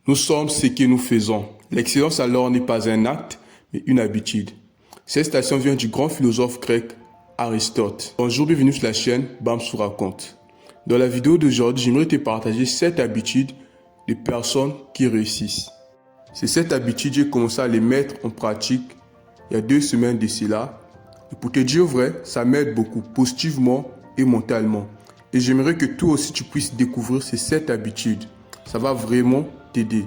Nous sommes ce que nous faisons. L'excellence alors n'est pas un acte, mais une habitude. Cette citation vient du grand philosophe grec Aristote. Bonjour, bienvenue sur la chaîne Bamsou raconte. Dans la vidéo d'aujourd'hui, j'aimerais te partager 7 habitudes de personnes qui réussissent. C'est cette habitude, j'ai commencé à les mettre en pratique il y a 2 semaines de cela. Et pour te dire vrai, ça m'aide beaucoup, positivement et mentalement. Et j'aimerais que toi aussi tu puisses découvrir ces 7 habitudes. Ça va vraiment t'aider.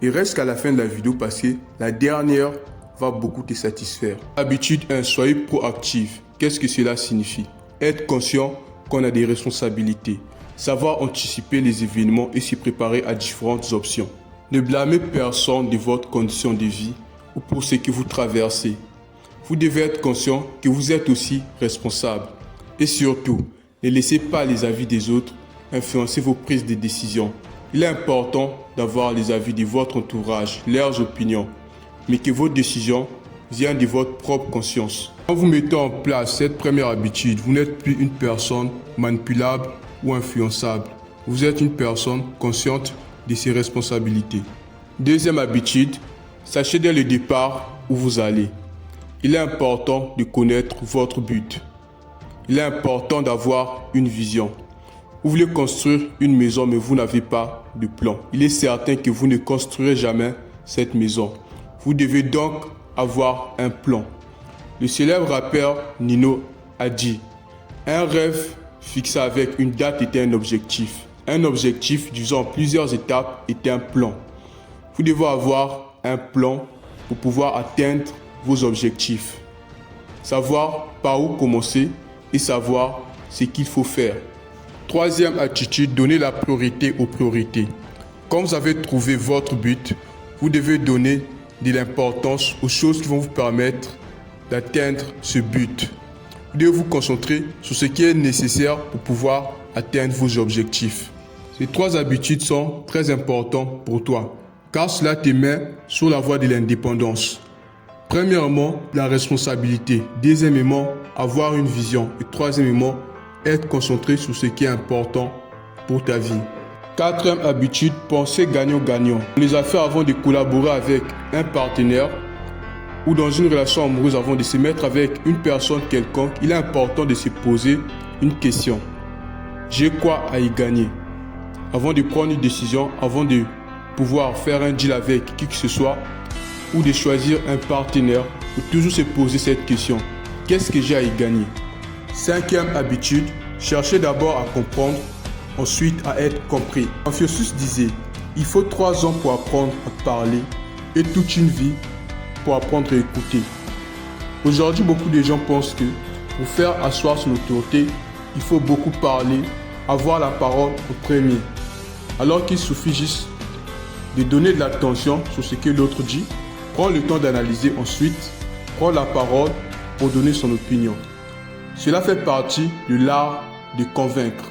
Et reste qu'à la fin de la vidéo parce que la dernière va beaucoup te satisfaire. Habitude 1, soyez proactif. Qu'est-ce que cela signifie? Être conscient qu'on a des responsabilités. Savoir anticiper les événements et se préparer à différentes options. Ne blâmez personne de votre condition de vie ou pour ce que vous traversez. Vous devez être conscient que vous êtes aussi responsable. Et surtout, ne laissez pas les avis des autres influencer vos prises de décision. Il est important d'avoir les avis de votre entourage, leurs opinions, mais que vos décisions viennent de votre propre conscience. Quand vous mettez en place cette première habitude, vous n'êtes plus une personne manipulable ou influençable. Vous êtes une personne consciente de ses responsabilités. Deuxième habitude, sachez dès le départ où vous allez. Il est important de connaître votre but. Il est important d'avoir une vision. Vous voulez construire une maison mais vous n'avez pas de plan. Il est certain que vous ne construirez jamais cette maison. Vous devez donc avoir un plan. Le célèbre rappeur Nino a dit « Un rêve fixé avec une date était un objectif. Un objectif divisant en plusieurs étapes était un plan. » Vous devez avoir un plan pour pouvoir atteindre vos objectifs. Savoir par où commencer et savoir ce qu'il faut faire. Troisième attitude, donnez la priorité aux priorités. Quand vous avez trouvé votre but, vous devez donner de l'importance aux choses qui vont vous permettre d'atteindre ce but. Vous devez vous concentrer sur ce qui est nécessaire pour pouvoir atteindre vos objectifs. Ces 3 habitudes sont très importantes pour toi, car cela te met sur la voie de l'indépendance. Premièrement, la responsabilité. Deuxièmement, avoir une vision. Et troisièmement, être concentré sur ce qui est important pour ta vie. Quatrième habitude, penser gagnant-gagnant. Dans les affaires, avant de collaborer avec un partenaire ou dans une relation amoureuse, avant de se mettre avec une personne quelconque, il est important de se poser une question. J'ai quoi à y gagner? Avant de prendre une décision, avant de pouvoir faire un deal avec qui que ce soit ou de choisir un partenaire, il faut toujours se poser cette question. Qu'est-ce que j'ai à y gagner? Cinquième habitude, cherchez d'abord à comprendre, ensuite à être compris. Confucius disait, il faut 3 ans pour apprendre à parler et toute une vie pour apprendre à écouter. Aujourd'hui, beaucoup de gens pensent que pour faire asseoir son autorité, il faut beaucoup parler, avoir la parole au premier. Alors qu'il suffit juste de donner de l'attention sur ce que l'autre dit, prendre le temps d'analyser ensuite, prendre la parole pour donner son opinion. Cela fait partie de l'art de convaincre.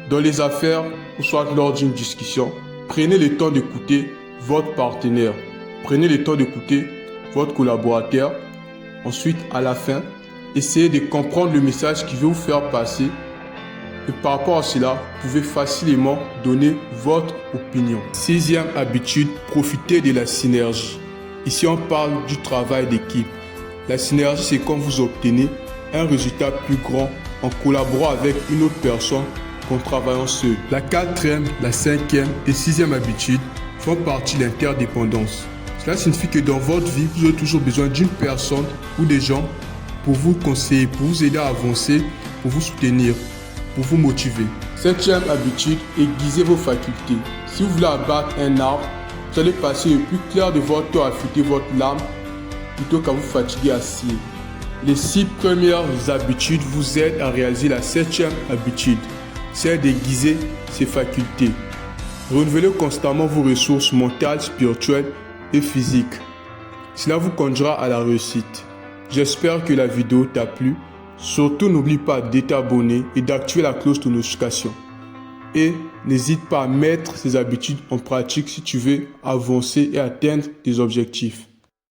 Dans les affaires, ou soit lors d'une discussion, prenez le temps d'écouter votre partenaire. Prenez le temps d'écouter votre collaborateur. Ensuite, à la fin, essayez de comprendre le message qu'il veut vous faire passer. Et par rapport à cela, vous pouvez facilement donner votre opinion. Sixième habitude, profitez de la synergie. Ici, on parle du travail d'équipe. La synergie, c'est quand vous obtenez un résultat plus grand en collaborant avec une autre personne qu'en travaillant seul. La 4e, la 5e et 6e habitude font partie de l'interdépendance. Cela signifie que dans votre vie, vous avez toujours besoin d'une personne ou des gens pour vous conseiller, pour vous aider à avancer, pour vous soutenir, pour vous motiver. 7e habitude, aiguisez vos facultés. Si vous voulez abattre un arbre, vous allez passer le plus clair de votre temps à affûter votre lame plutôt qu'à vous fatiguer à scier. Les 6 premières habitudes vous aident à réaliser la 7e habitude, c'est d'aiguiser ses facultés. Renouvelez constamment vos ressources mentales, spirituelles et physiques. Cela vous conduira à la réussite. J'espère que la vidéo t'a plu. Surtout, n'oublie pas de t'abonner et d'activer la cloche de notification. Et n'hésite pas à mettre ces habitudes en pratique si tu veux avancer et atteindre tes objectifs.